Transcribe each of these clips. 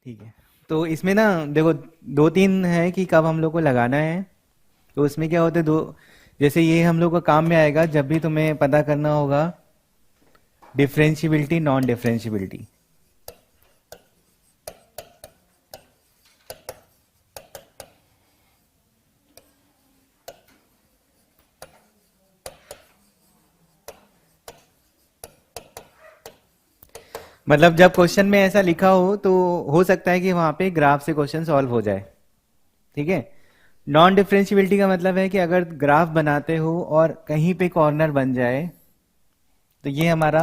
ठीक है। तो इसमें ना देखो, दो तीन है कि कब हम लोग को लगाना है। तो उसमें क्या होता है, दो, जैसे ये हम लोग को काम में आएगा जब भी तुम्हें पता करना होगा डिफरेंशियबिलिटी नॉन डिफरेंशियबिलिटी। मतलब जब क्वेश्चन में ऐसा लिखा हो तो हो सकता है कि वहां पे ग्राफ से क्वेश्चन सॉल्व हो जाए। ठीक है। नॉन डिफरेंशियबिलिटी का मतलब है कि अगर ग्राफ बनाते हो और कहीं पे कॉर्नर बन जाए तो ये हमारा,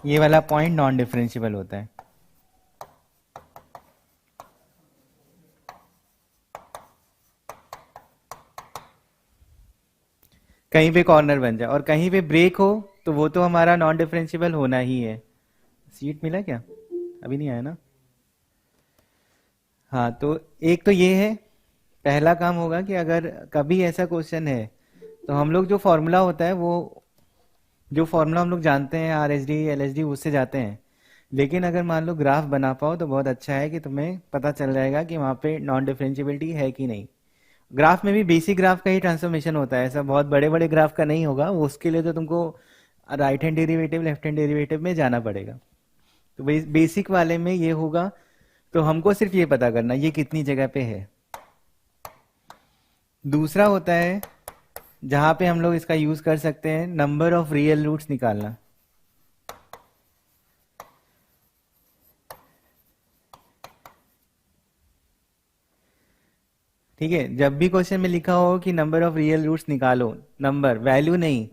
ये वाला पॉइंट नॉन डिफरेंशियबल होता है। कहीं पे कॉर्नर बन जाए और कहीं पे ब्रेक हो तो वो तो हमारा नॉन डिफरेंशियबल होना ही है। सीट मिला क्या? अभी नहीं आया ना? हाँ, तो एक तो ये है, पहला काम होगा कि अगर कभी ऐसा क्वेश्चन है तो हम लोग जो फॉर्मूला होता है वो, जो फॉर्मूला हम लोग जानते हैं R H D L H D, उससे जाते हैं। लेकिन अगर मान लो ग्राफ बना पाओ तो बहुत अच्छा है कि तुम्हें पता चल जाएगा कि वहाँ पे नॉन डिफरेंशियबिलिटी है कि नहीं। ग्राफ में भी बेसिक ग्राफ का ही ट्रांसफॉर्मेशन होता है, ऐसा बहुत बड़े बड़े ग्राफ का नहीं होगा वो। उसके लिए तो तुमको right hand derivative left hand derivative में जाना पड़ेगा। तो बेसिक वाले में ये होगा। तो हमको सिर्फ ये पता करना ये कितनी जगह पे है। दूसरा होता है जहां पे हम लोग इसका यूज कर सकते हैं, नंबर ऑफ रियल रूट्स निकालना। ठीक है, जब भी क्वेश्चन में लिखा हो कि नंबर ऑफ रियल रूट्स निकालो, नंबर, वैल्यू नहीं,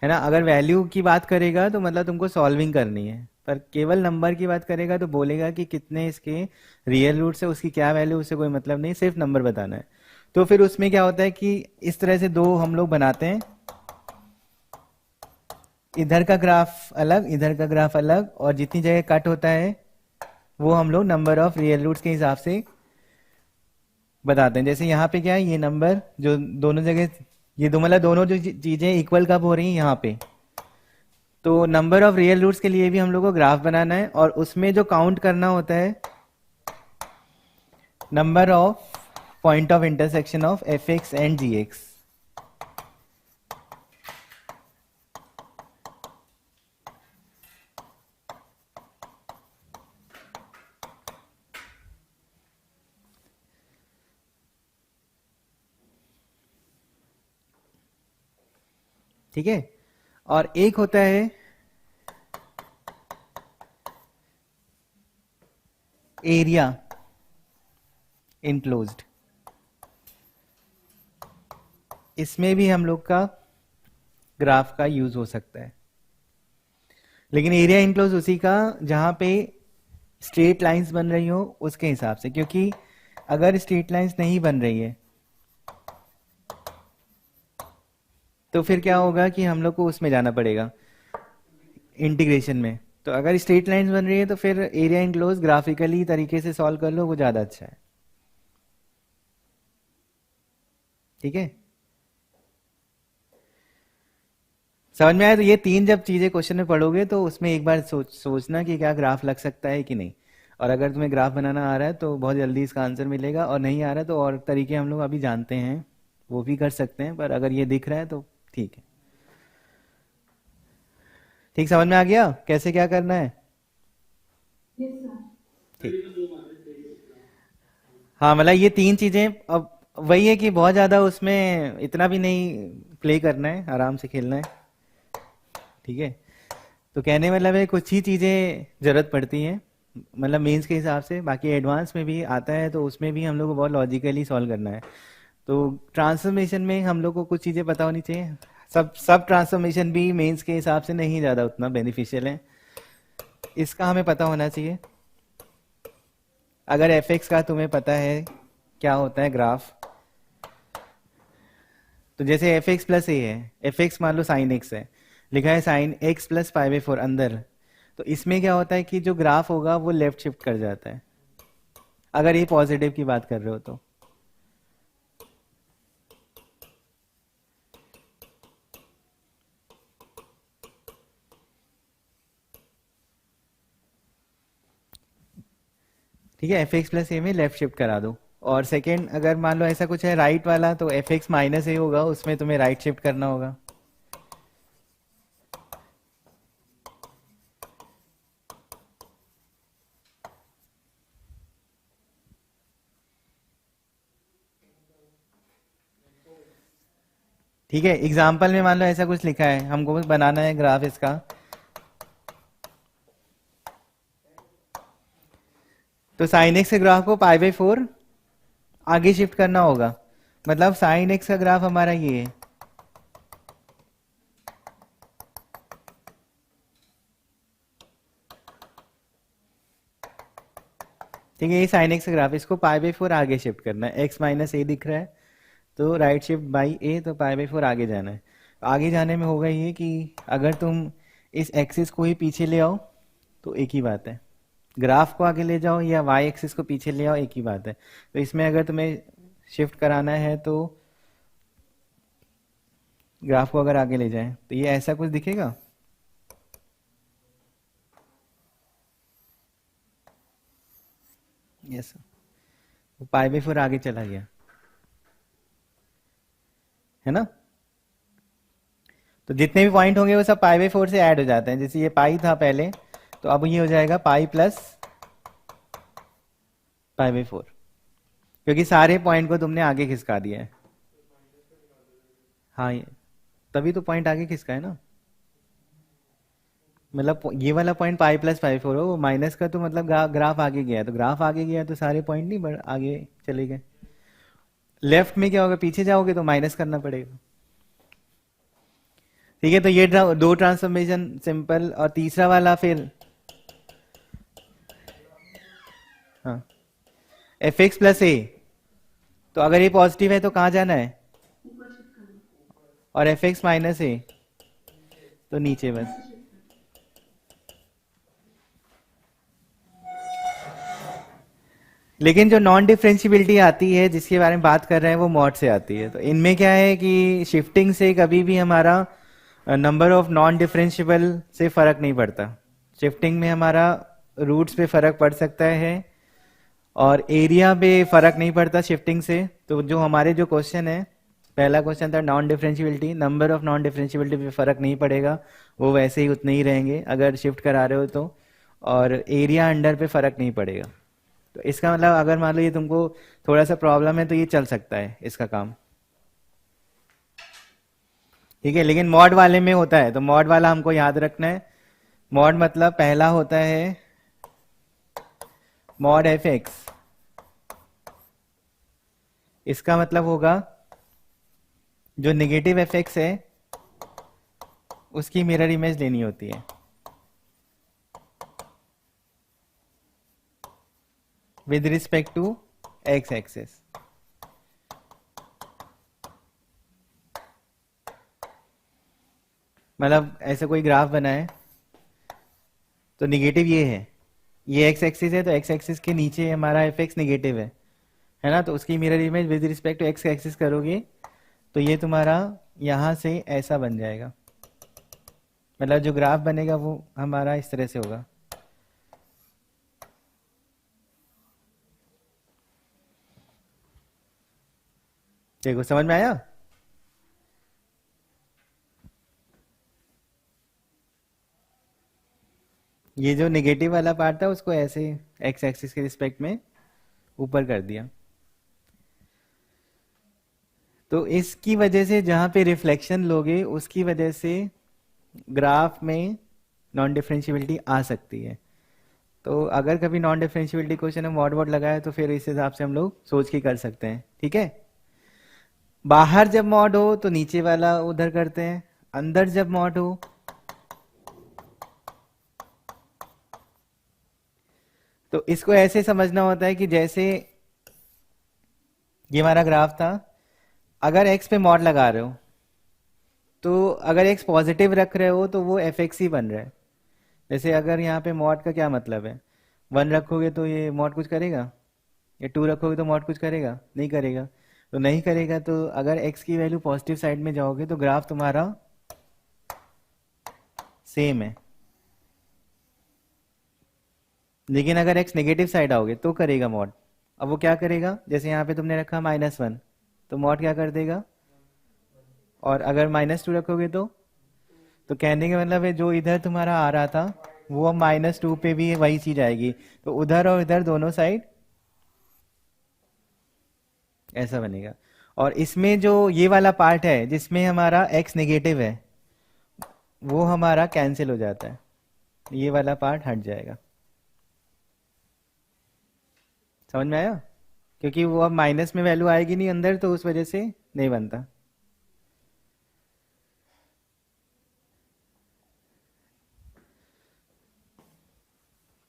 है ना। अगर वैल्यू की बात करेगा तो मतलब तुमको सॉल्विंग करनी है, पर केवल नंबर की बात करेगा तो बोलेगा कि कितने इसके रियल रूट्स है, उसकी क्या वैल्यू, उससे कोई मतलब नहीं, सिर्फ नंबर बताना है। तो फिर उसमें क्या होता है कि इस तरह से दो हम लोग बनाते हैं, इधर का ग्राफ अलग इधर का ग्राफ अलग, और जितनी जगह कट होता है वो हम लोग नंबर ऑफ रियल रूट्स के हिसाब से बताते हैं। जैसे यहाँ पे क्या है, ये नंबर जो दोनों जगह, ये दो मतलब दोनों जो चीजें इक्वल कब हो रही हैं यहाँ पे, तो नंबर ऑफ रियल रूट्स के लिए भी हम लोग को ग्राफ बनाना है और उसमें जो काउंट करना होता है number of point of intersection of f x and g x. ठीक है। और एक होता है एरिया इनक्लोज्ड। इसमें भी हम लोग का ग्राफ का यूज हो सकता है, लेकिन एरिया इनक्लोज उसी का जहां पे स्ट्रेट लाइंस बन रही हो उसके हिसाब से, क्योंकि अगर स्ट्रेट लाइंस नहीं बन रही है तो फिर क्या होगा कि हम लोग को उसमें जाना पड़ेगा इंटीग्रेशन में। तो अगर स्ट्रेट लाइंस बन रही है तो फिर एरिया इनक्लोज ग्राफिकली तरीके से सॉल्व कर लो, वो ज्यादा अच्छा है। ठीक है, समझ में आया? तो ये तीन जब चीजें क्वेश्चन में पढ़ोगे तो उसमें एक बार सोचना कि क्या ग्राफ लग सकता है कि नहीं। और अगर तुम्हें ग्राफ बनाना आ रहा है तो बहुत जल्दी इसका आंसर मिलेगा, और नहीं आ रहा है तो और तरीके हम लोग अभी जानते हैं, वो भी कर सकते हैं, पर अगर ये दिख रहा है तो ठीक है। ठीक, समझ में आ गया कैसे क्या करना है? ठीक। हाँ, मतलब ये तीन चीजें, अब वही है कि बहुत ज्यादा उसमें इतना भी नहीं प्ले करना है, आराम से खेलना है। ठीक है। तो कहने मतलब है कुछ ही चीजें जरूरत पड़ती हैं, मतलब मेंस के हिसाब से, बाकी एडवांस में भी आता है तो उसमें भी हम लोग को बहुत लॉजिकली सॉल्व करना है। तो ट्रांसफॉर्मेशन में हम लोग को कुछ चीजें पता होनी चाहिए। सब सब ट्रांसफॉर्मेशन भी मेंस के हिसाब से नहीं ज्यादा उतना बेनिफिशियल है, इसका हमें पता होना चाहिए। अगर एफ एक्स का तुम्हें पता है क्या होता है ग्राफ, तो जैसे एफ एक्स प्लस ए है, एफ एक्स मान लो साइन एक्स है, लिखा है sine x plus pi by four अंदर, तो इसमें क्या होता है कि जो ग्राफ होगा वो लेफ्ट शिफ्ट कर जाता है, अगर ये पॉजिटिव की बात कर रहे हो तो। ठीक है, एफ एक्स प्लस ए में लेफ्ट शिफ्ट करा दो। और सेकेंड, अगर मान लो ऐसा कुछ है राइट वाला, तो एफ एक्स माइनस ए होगा, उसमें तुम्हें राइट शिफ्ट करना होगा। ठीक है, एग्जाम्पल में मान लो ऐसा कुछ लिखा है, हमको बस बनाना है ग्राफ इसका। तो साइन एक्स के ग्राफ को पाई बाई 4 आगे शिफ्ट करना होगा। मतलब साइन एक्स का ग्राफ हमारा ये है, ठीक है, ये साइन एक्स का ग्राफ, इसको पाई बाई 4 आगे शिफ्ट करना है। एक्स माइनस ए दिख रहा है, तो राइट शिफ्ट बाई ए, तो पाई बाई 4 आगे जाना है। आगे जाने में होगा ये कि अगर तुम इस एक्सिस को ही पीछे ले आओ तो एक ही बात है, ग्राफ को आगे ले जाओ या वाई एक्सिस को पीछे ले आओ, एक ही बात है। तो इसमें अगर तुम्हें शिफ्ट कराना है तो ग्राफ को अगर आगे ले जाए तो ये ऐसा कुछ दिखेगा। यस, वो पाई बाई 4 आगे चला गया है ना। तो जितने भी पॉइंट होंगे वो सब पाई बाई 4 से ऐड हो जाते हैं। जैसे ये पाई था पहले, तो अब ये हो जाएगा पाई प्लस पाई बाई 4, क्योंकि सारे पॉइंट को तुमने आगे खिसका दिया है। हाँ, तभी तो पॉइंट आगे खिसका है ना। मतलब ये वाला पॉइंट पाई प्लस पाई 4 हो, माइनस का तो मतलब ग्राफ आगे गया, तो ग्राफ आगे गया तो सारे पॉइंट नहीं बढ़ आगे चले गए। लेफ्ट में क्या होगा, पीछे जाओगे तो माइनस करना पड़ेगा। ठीक है, तो ये दो ट्रांसफॉर्मेशन सिंपल। और तीसरा वाला फिर, हाँ, एफ एक्स प्लस ए, तो अगर ये पॉजिटिव है तो कहाँ जाना है, और एफ एक्स माइनस ए तो नीचे बस। लेकिन जो नॉन डिफरेंशियबिलिटी आती है जिसके बारे में बात कर रहे हैं वो मॉड से आती है। तो इनमें क्या है कि शिफ्टिंग से कभी भी हमारा नंबर ऑफ नॉन डिफरेंशियबल से फर्क नहीं पड़ता। शिफ्टिंग में हमारा रूट्स पे फर्क पड़ सकता है और एरिया पे फर्क नहीं पड़ता शिफ्टिंग से। तो जो हमारे जो क्वेश्चन है, पहला क्वेश्चन था non differentiability, number of non differentiability पे फर्क नहीं पड़ेगा, वो वैसे ही उतने ही रहेंगे अगर शिफ्ट करा रहे हो तो। और एरिया अंडर पे फर्क नहीं पड़ेगा। तो इसका मतलब अगर मान लो ये तुमको थोड़ा सा प्रॉब्लम है तो ये चल सकता है इसका काम। ठीक है, लेकिन मॉड वाले में होता है, तो मॉड वाला हमको याद रखना है। मॉड मतलब पहला होता है मॉड एफ एक्स, इसका मतलब होगा जो नेगेटिव एफ एक्स है उसकी मिरर इमेज लेनी होती है with respect to x axis. मतलब ऐसे कोई ग्राफ बना है तो निगेटिव ये है, ये एक्स एक्सिस है, तो एक्स एक्सिस के नीचे हमारा एफ एक्स निगेटिव है ना। तो उसकी mirror image with respect to x axis करोगे तो ये तुम्हारा यहां से ऐसा बन जाएगा। मतलब जो ग्राफ बनेगा वो हमारा इस तरह से होगा। देखो समझ में आया। ये जो नेगेटिव वाला पार्ट था उसको ऐसे एक्स एक्सिस के रिस्पेक्ट में ऊपर कर दिया। तो इसकी वजह से जहां पे रिफ्लेक्शन लोगे उसकी वजह से ग्राफ में नॉन डिफरेंशियबिलिटी आ सकती है। तो अगर कभी नॉन डिफरेंशियबिलिटी क्वेश्चन में मॉड वॉड लगाए तो फिर इस हिसाब से हम लोग सोच के कर सकते हैं। ठीक है, बाहर जब मॉड हो तो नीचे वाला उधर करते हैं, अंदर जब मॉड हो तो इसको ऐसे समझना होता है कि जैसे ये हमारा ग्राफ था, अगर एक्स पे मॉड लगा रहे हो तो अगर एक्स पॉजिटिव रख रहे हो तो वो एफ एक्स ही बन रहा है। जैसे अगर यहाँ पे मॉड का क्या मतलब है, 1 रखोगे तो ये मॉड कुछ करेगा, या 2 रखोगे तो मॉड कुछ करेगा, नहीं करेगा। तो नहीं करेगा, तो अगर एक्स की वैल्यू पॉजिटिव साइड में जाओगे तो ग्राफ तुम्हारा सेम है। लेकिन अगर एक्स नेगेटिव साइड आओगे तो करेगा मॉड। अब वो क्या करेगा, जैसे यहाँ पे तुमने रखा -1, तो मॉड क्या कर देगा। और अगर -2 रखोगे तो कहने का मतलब है जो इधर तुम्हारा आ रहा था वो अब -2 पे भी वही चीज आएगी। तो उधर और इधर दोनों साइड ऐसा बनेगा। और इसमें जो ये वाला पार्ट है जिसमें हमारा एक्स नेगेटिव है वो हमारा कैंसिल हो जाता है, ये वाला पार्ट हट जाएगा। समझ में आया? क्योंकि वो अब माइनस में वैल्यू आएगी नहीं अंदर, तो उस वजह से नहीं बनता।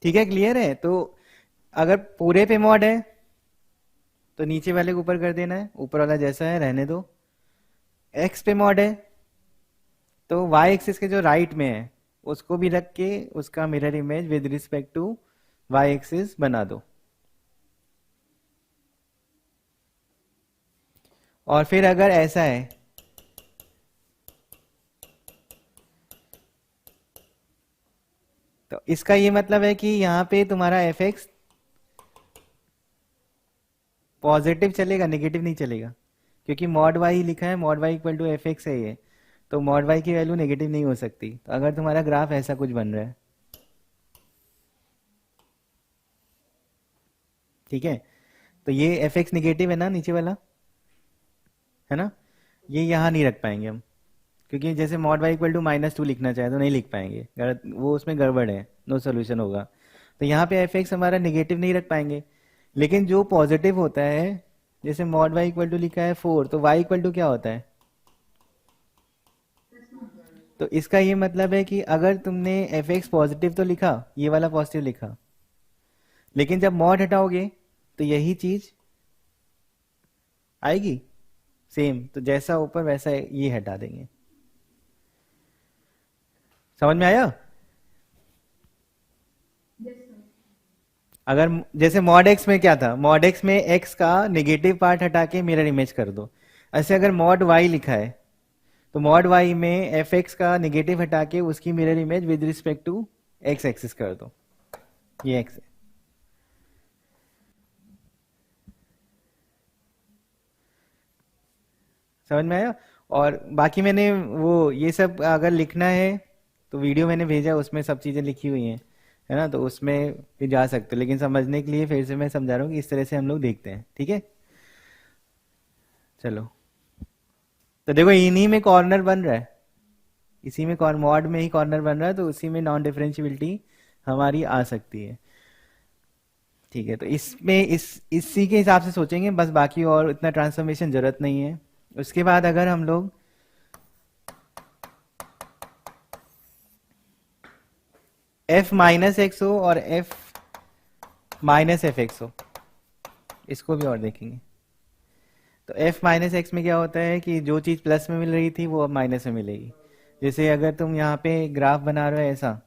ठीक है, क्लियर है? तो अगर पूरे पे मॉड है तो नीचे वाले को ऊपर कर देना है, ऊपर वाला जैसा है रहने दो। एक्स पे मॉड है तो वाई एक्सिस के जो राइट में है उसको भी रख के उसका mirror image with respect to y axis बना दो। और फिर अगर ऐसा है तो इसका ये मतलब है कि यहाँ पे तुम्हारा एफ एक्स पॉजिटिव चलेगा, नेगेटिव नहीं चलेगा। क्योंकि मॉड वाई लिखा है, mod y equal to f x है ये, तो मॉड वाई की वैल्यू नेगेटिव नहीं हो सकती। तो अगर तुम्हारा ग्राफ ऐसा कुछ बन रहा है, ठीक है, तो ये एफ एक्स नेगेटिव है ना नीचे वाला, है ना, ये यहाँ नहीं रख पाएंगे हम। क्योंकि जैसे मॉड वाई इक्वल टू -2 लिखना चाहे तो नहीं लिख पाएंगे, वो उसमें गड़बड़ है, नो सोल्यूशन होगा। तो यहाँ पे एफ एक्स हमारा नेगेटिव नहीं रख पाएंगे। लेकिन जो पॉजिटिव होता है, जैसे मॉड वाई इक्वल टू लिखा है 4, तो वाई इक्वल टू क्या होता है। तो इसका ये मतलब है कि अगर तुमने एफ एक्स पॉजिटिव तो लिखा, ये वाला पॉजिटिव लिखा, लेकिन जब मॉड हटाओगे तो यही चीज आएगी सेम। तो जैसा ऊपर वैसा ये हटा देंगे। समझ में आया? अगर जैसे मॉड एक्स में क्या था, मॉड एक्स में एक्स का नेगेटिव पार्ट हटा के मिरर इमेज कर दो। ऐसे अगर मॉड वाई लिखा है तो मॉड वाई में एफ एक्स का नेगेटिव हटा के उसकी mirror image with respect to x axis कर दो। ये एक्स है। समझ में आया? और बाकी मैंने वो ये सब अगर लिखना है तो वीडियो मैंने भेजा, उसमें सब चीज़ें लिखी हुई हैं, है ना, तो उसमें भी जा सकते हो। लेकिन समझने के लिए फिर से मैं समझा रहा हूँ कि इस तरह से हम लोग देखते हैं। ठीक है, चलो। तो देखो इन्हीं में कॉर्नर बन रहा है, इसी में कॉर्नर मॉड में ही कॉर्नर बन रहा है, तो उसी में नॉन डिफरेंशियबिलिटी हमारी आ सकती है। ठीक है, तो इसमें इसी के हिसाब से सोचेंगे बस, बाकी और इतना ट्रांसफॉर्मेशन जरूरत नहीं है। उसके बाद अगर हम लोग एफ माइनस एक्स हो और एफ माइनस एफ एक्स हो, इसको भी और देखेंगे। तो एफ माइनस एक्स में क्या होता है कि जो चीज़ प्लस में मिल रही थी वो अब माइनस में मिलेगी। जैसे अगर तुम यहाँ पे ग्राफ बना रहे हो ऐसा,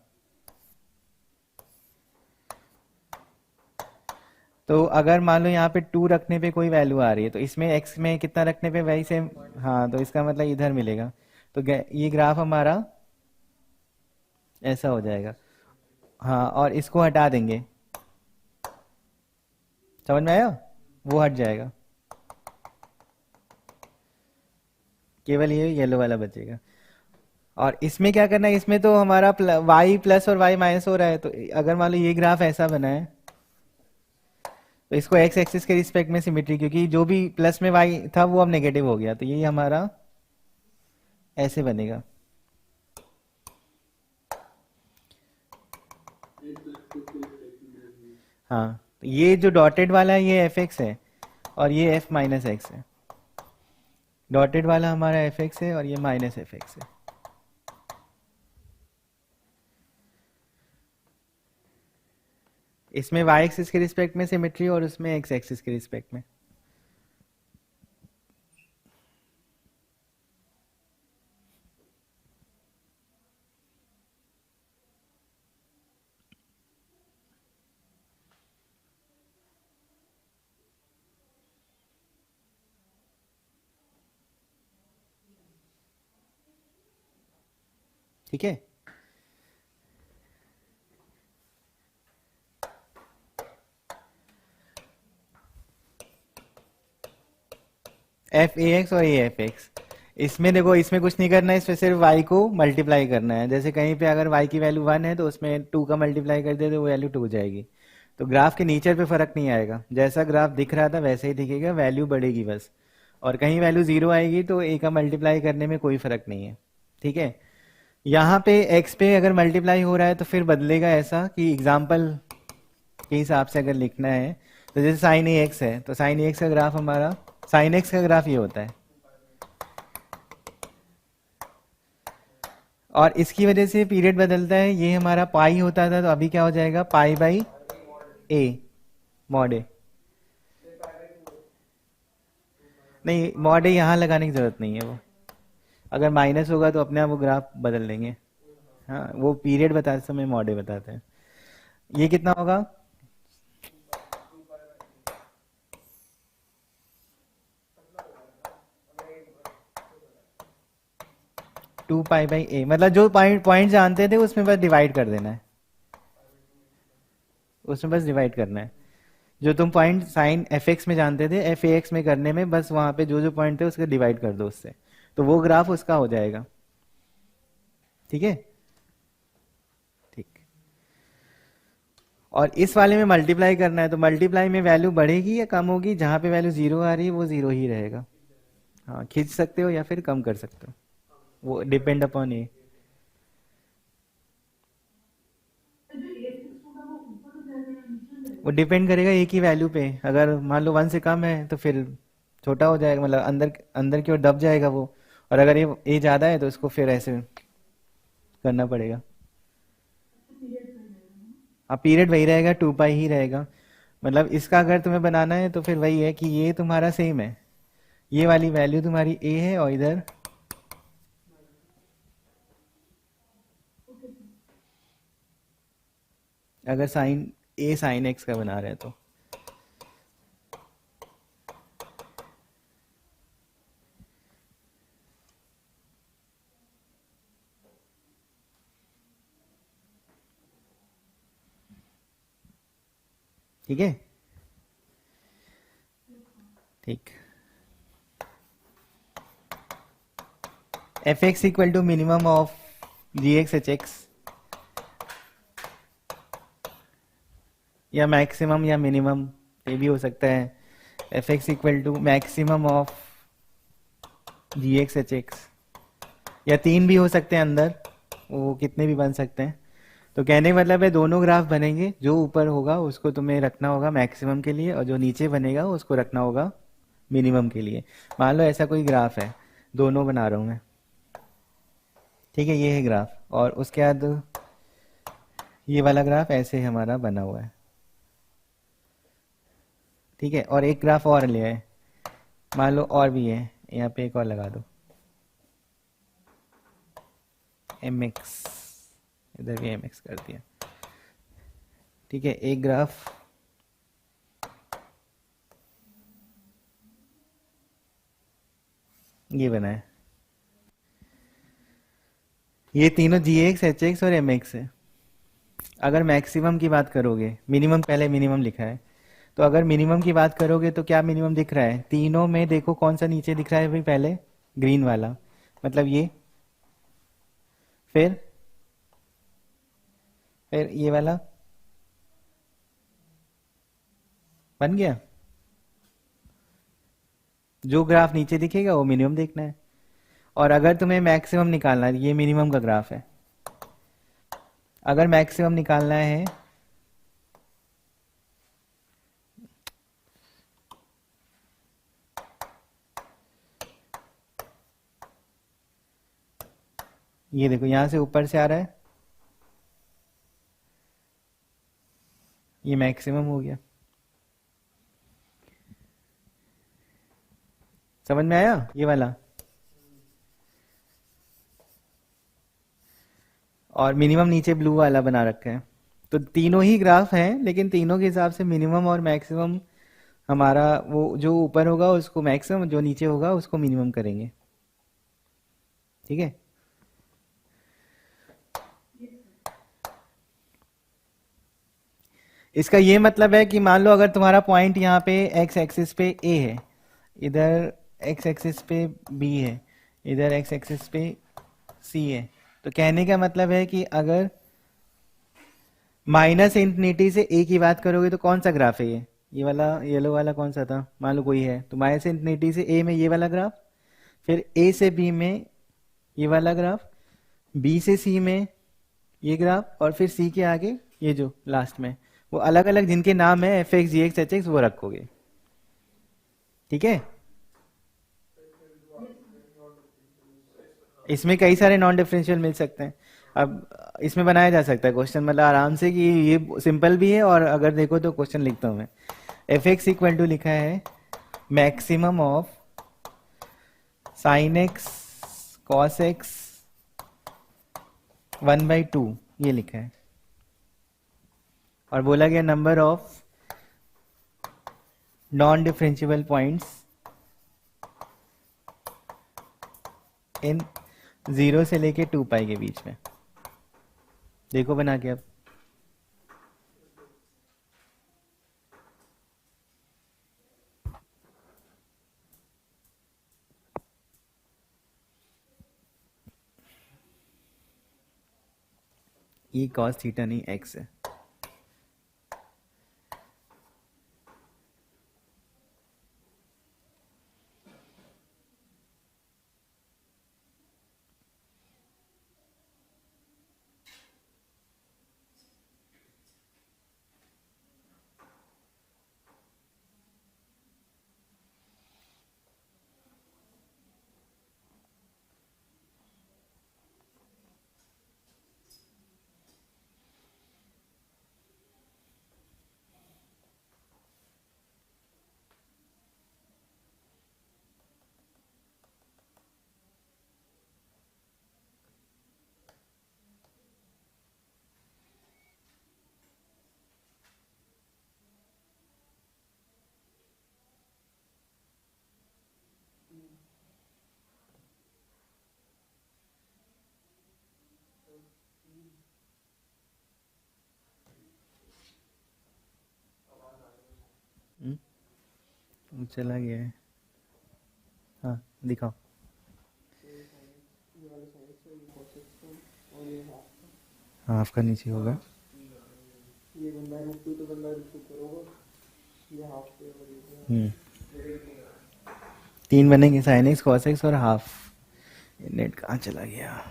तो अगर मान लो यहाँ पे 2 रखने पे कोई वैल्यू आ रही है तो इसमें एक्स में कितना रखने पे वही सेम। हाँ, तो इसका मतलब इधर मिलेगा। तो ये ग्राफ हमारा ऐसा हो जाएगा। हाँ, और इसको हटा देंगे। समझ में आया? वो हट जाएगा, केवल ये येलो वाला बचेगा। और इसमें क्या करना है, इसमें तो हमारा वाई प्लस और वाई माइनस हो रहा है। तो अगर मान लो ये ग्राफ ऐसा बना है तो इसको एक्स एक्सिस के रिस्पेक्ट में सिमेट्री, क्योंकि जो भी प्लस में वाई था वो अब नेगेटिव हो गया, तो ये हमारा ऐसे बनेगा। हाँ, तो ये जो डॉटेड वाला है ये एफ एक्स है और ये एफ माइनस एक्स है। डॉटेड वाला हमारा एफ एक्स है और ये माइनस एफ एक्स है। इसमें वाई एक्सिस के रिस्पेक्ट में सिमेट्री और उसमें एक्स एक्सिस के रिस्पेक्ट में। ठीक है, एफ ए एक्स और ए एफ एक्स। इसमें देखो, इसमें कुछ नहीं करना है, इसमें सिर्फ y को मल्टीप्लाई करना है। जैसे कहीं पे अगर y की वैल्यू 1 है तो उसमें 2 का मल्टीप्लाई कर दे तो वो वैल्यू 2 हो जाएगी। तो ग्राफ के नेचर पे फर्क नहीं आएगा, जैसा ग्राफ दिख रहा था वैसे ही दिखेगा, वैल्यू बढ़ेगी बस। और कहीं वैल्यू 0 आएगी तो a का मल्टीप्लाई करने में कोई फर्क नहीं है। ठीक है। यहाँ पे x पे अगर मल्टीप्लाई हो रहा है तो फिर बदलेगा ऐसा कि एग्जाम्पल के हिसाब से अगर लिखना है तो जैसे साइन ए एक्स है तो साइन ए एक्स का ग्राफ हमारा, साइन एक्स का ग्राफ ये होता है। और इसकी वजह से पीरियड बदलता है, ये हमारा पाई होता था तो अभी क्या हो जाएगा, पाई बाई ए मॉड ए। नहीं, मॉड ए यहाँ लगाने की जरूरत नहीं है, वो अगर माइनस होगा तो अपने आप वो ग्राफ बदल देंगे। हाँ, वो पीरियड बताते समय मॉड ए बताते हैं। ये कितना होगा, 2 पाई बाई ए, मतलब जो पॉइंट पॉइंट जानते थे उसमें बस डिवाइड कर देना है, उसमें बस डिवाइड करना है। जो तुम पॉइंट साइन एफ एक्स में जानते थे, एफ ए एक्स में करने में बस वहां पे जो जो पॉइंट थे उसके डिवाइड कर दो उससे, तो वो ग्राफ उसका हो जाएगा। ठीक है। ठीक। और इस वाले में मल्टीप्लाई करना है तो मल्टीप्लाई में वैल्यू बढ़ेगी या कम होगी, जहां पे वैल्यू 0 आ रही है वो 0 ही रहेगा। हाँ, खींच सकते हो या फिर कम कर सकते हो, वो डिपेंड अपॉन ए। वो डिपेंड करेगा ए की वैल्यू पे, अगर मान लो 1 से कम है तो फिर छोटा हो जाएगा, मतलब अंदर अंदर की ओर दब जाएगा वो। और अगर ये ए ज्यादा है तो इसको फिर ऐसे करना पड़ेगा। हाँ, पीरियड वही रहेगा, 2 पाई ही रहेगा। मतलब इसका अगर तुम्हें बनाना है तो फिर वही है कि ये तुम्हारा सेम है, ये वाली वैल्यू तुम्हारी ए है और इधर अगर साइन ए साइन एक्स का बना रहे हैं तो। ठीक है। ठीक। F x equal to minimum of g x h x, या मैक्सिमम या मिनिमम, ये भी हो सकता है। F x equal to maximum of g x h x, या 3 भी हो सकते हैं अंदर, वो कितने भी बन सकते हैं। तो कहने का मतलब है दोनों ग्राफ बनेंगे, जो ऊपर होगा उसको तुम्हें रखना होगा मैक्सिमम के लिए और जो नीचे बनेगा उसको रखना होगा मिनिमम के लिए। मान लो ऐसा कोई ग्राफ है, दोनों बना रहा हूं मैं। ठीक है, ये है ग्राफ, और उसके बाद ये वाला ग्राफ ऐसे हमारा बना हुआ है। ठीक है, और एक ग्राफ और लिया है, मान लो और भी है, यहाँ पे एक और लगा दो एम एक्स, इधर भी एम एक्स कर दिया। ठीक है, एक ग्राफ ये बना है, ये तीनों जी एक्स एच एक्स और एम एक्स है। अगर मैक्सिमम की बात करोगे, मिनिमम पहले मिनिमम लिखा है, तो अगर मिनिमम की बात करोगे तो क्या मिनिमम दिख रहा है तीनों में, देखो कौन सा नीचे दिख रहा है भाई, पहले ग्रीन वाला, मतलब ये, फिर ये वाला बन गया। जो ग्राफ नीचे दिखेगा वो मिनिमम देखना है, और अगर तुम्हें मैक्सिमम निकालना है, ये मिनिमम का ग्राफ है, अगर मैक्सिमम निकालना है ये देखो यहां से ऊपर से आ रहा है, ये मैक्सिमम हो गया। समझ में आया ये वाला। और मिनिमम नीचे ब्लू वाला बना रखा है, तो तीनों ही ग्राफ हैं लेकिन तीनों के हिसाब से मिनिमम और मैक्सिमम हमारा, वो जो ऊपर होगा उसको मैक्सिमम, जो नीचे होगा उसको मिनिमम करेंगे। ठीक है। इसका ये मतलब है कि मान लो अगर तुम्हारा पॉइंट यहाँ पे एक्स एक्सिस पे ए है, इधर एक्स एक्सिस पे बी है, इधर एक्स एक्सिस पे सी है। तो कहने का मतलब है कि अगर माइनस इंफिनिटी से ए की बात करोगे तो कौन सा ग्राफ है ये वाला येलो वाला कौन सा था, मान लो कोई है, तो माइनस इंफिनिटी से ए में ये वाला ग्राफ, फिर ए से बी में ये वाला ग्राफ, बी से सी में ये ग्राफ, और फिर सी के आगे ये जो लास्ट में, वो अलग अलग जिनके नाम है एफ एक्स जी एक्स एच एक्स वो रखोगे। ठीक है, इसमें कई सारे नॉन डिफरेंशियल मिल सकते हैं। अब इसमें बनाया जा सकता है क्वेश्चन, मतलब आराम से, कि ये सिंपल भी है, और अगर देखो तो क्वेश्चन लिखता हूं मैं। एफ एक्स इक्वल टू लिखा है maximum of sine x cos x 1/2, ये लिखा है, और बोला गया number of non differentiable points in 0 से लेके 2 पाई के बीच में। देखो बना के अब। ये कॉस थीटा नहीं एक्स है। चला गया है। हाँ दिखाओ। हाफ का नीचे होगा। हम्म, 3 बनेंगे, साइन एक्स कॉस एक्स और हाफ। नेट कहाँ चला गया।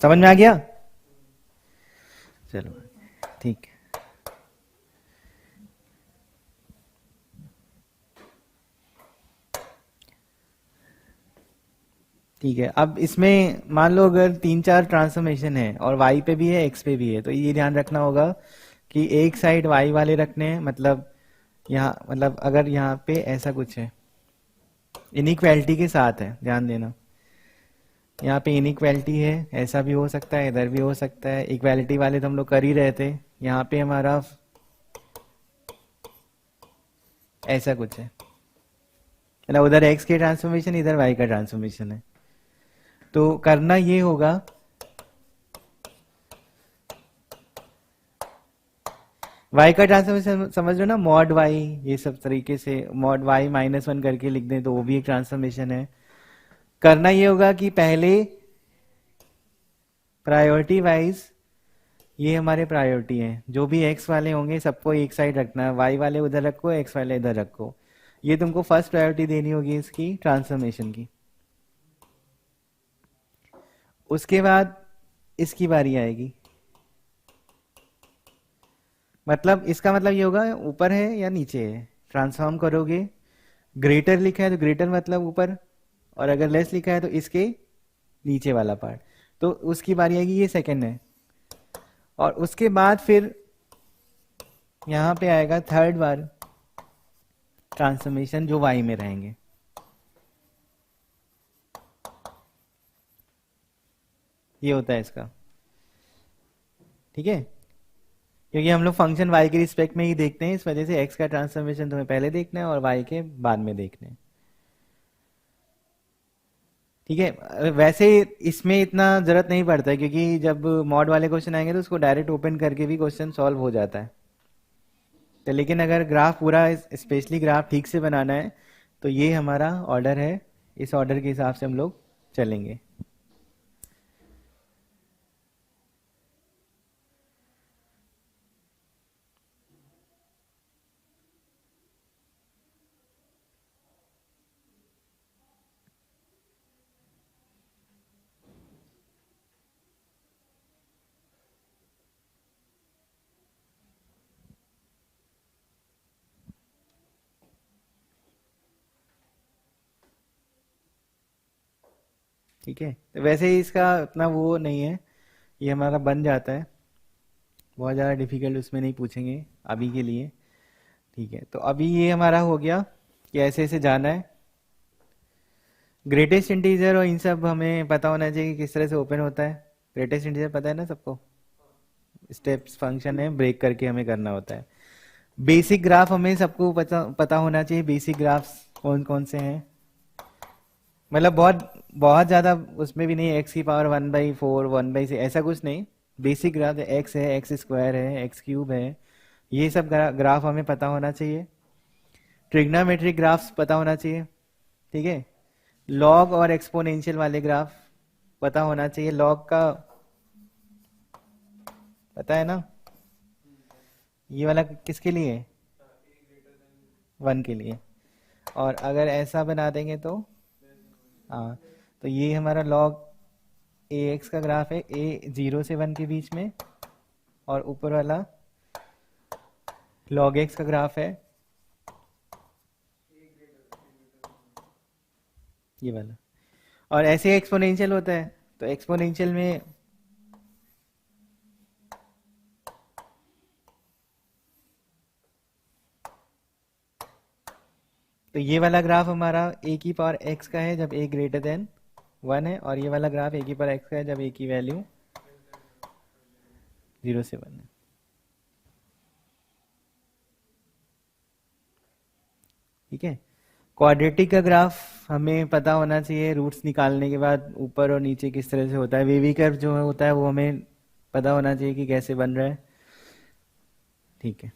समझ में आ गया। चलो ठीक ठीक है। अब इसमें मान लो अगर तीन चार ट्रांसफॉर्मेशन है और वाई पे भी है एक्स पे भी है, तो ये ध्यान रखना होगा कि एक साइड वाई वाले रखने हैं, मतलब यहाँ, मतलब अगर यहाँ पे ऐसा कुछ है इनइक्वालिटी के साथ है, ध्यान देना, यहाँ पे इनइक्वालिटी है, ऐसा भी हो सकता है, इधर भी हो सकता है, इक्वालिटी वाले तो हम लोग कर ही रहे थे, यहाँ पे हमारा ऐसा कुछ है, मतलब उधर एक्स के ट्रांसफॉर्मेशन, इधर वाई का ट्रांसफॉर्मेशन है। तो करना ये होगा, वाई का ट्रांसफॉर्मेशन समझ लो ना, मॉड वाई, ये सब तरीके से मॉड वाई -1 करके लिख दें तो वो भी एक ट्रांसफॉर्मेशन है। करना ये होगा कि पहले प्रायोरिटी वाइज ये हमारे प्रायोरिटी हैं, जो भी एक्स वाले होंगे सबको एक साइड रखना है, वाई वाले उधर रखो, एक्स वाले इधर रखो। ये तुमको फर्स्ट प्रायोरिटी देनी होगी इसकी ट्रांसफॉर्मेशन की। उसके बाद इसकी बारी आएगी, मतलब इसका मतलब ये होगा ऊपर है या नीचे है, ट्रांसफॉर्म करोगे, ग्रेटर लिखा है तो ग्रेटर मतलब ऊपर, और अगर लेस लिखा है तो इसके नीचे वाला पार्ट, तो उसकी बारी आएगी, ये सेकंड है। और उसके बाद फिर यहाँ पे आएगा थर्ड बार ट्रांसफॉर्मेशन जो वाई में रहेंगे। ये होता है इसका, ठीक है, क्योंकि हम लोग फंक्शन वाई के रिस्पेक्ट में ही देखते हैं, इस वजह से एक्स का ट्रांसफॉर्मेशन तुम्हें पहले देखना है और वाई के बाद में देखना है, ठीक है। वैसे इसमें इतना जरूरत नहीं पड़ता है, क्योंकि जब मॉड वाले क्वेश्चन आएंगे तो उसको डायरेक्ट ओपन करके भी क्वेश्चन सॉल्व हो जाता है। तो लेकिन अगर ग्राफ पूरा, स्पेशली ग्राफ ठीक से बनाना है, तो ये हमारा ऑर्डर है, इस ऑर्डर के हिसाब से हम लोग चलेंगे। ठीक है, तो वैसे ही इसका उतना वो नहीं है, ये हमारा बन जाता है, बहुत ज़्यादा डिफिकल्ट उसमें नहीं पूछेंगे अभी के लिए। ठीक है, तो अभी ये हमारा हो गया कि ऐसे ऐसे जाना है, ग्रेटेस्ट इंटीजर और इन सब हमें पता होना चाहिए कि किस तरह से ओपन होता है। ग्रेटेस्ट इंटीजर पता है ना सबको, स्टेप्स फंक्शन है, ब्रेक करके हमें करना होता है। बेसिक ग्राफ हमें सबको पता होना चाहिए, बेसिक ग्राफ्स कौन कौन से हैं, मतलब बहुत बहुत ज़्यादा उसमें भी नहीं, एक्स की पावर 1/4, 1/6 ऐसा कुछ नहीं। बेसिक ग्राफ एक्स है, एक्स स्क्वायर है, एक्स क्यूब है, ये सब ग्राफ हमें पता होना चाहिए। ट्रिग्नोमेट्रिक ग्राफ्स पता होना चाहिए, ठीक है। लॉग और एक्सपोनेंशियल वाले ग्राफ पता होना चाहिए, लॉग का पता है ना, ये वाला किसके लिए है, 1 के लिए। और अगर ऐसा बना देंगे तो, हाँ, तो ये हमारा लॉग ए एक्स का ग्राफ है, ए 0 से 1 के बीच में, और ऊपर वाला लॉग एक्स का ग्राफ है ये वाला। और ऐसे एक्सपोनेंशियल होता है, तो एक्सपोनेंशियल में तो ये वाला ग्राफ हमारा ए की पावर एक्स का है जब ए ग्रेटर देन 1 है, और ये वाला ग्राफ ए की पावर एक्स का है जब ए की वैल्यू 0 से 1 है, ठीक है। क्वाड्रेटिक का ग्राफ हमें पता होना चाहिए, रूट्स निकालने के बाद ऊपर और नीचे किस तरह से होता है, वेवी कर्व जो होता है वो हमें पता होना चाहिए कि कैसे बन रहा है, ठीक है।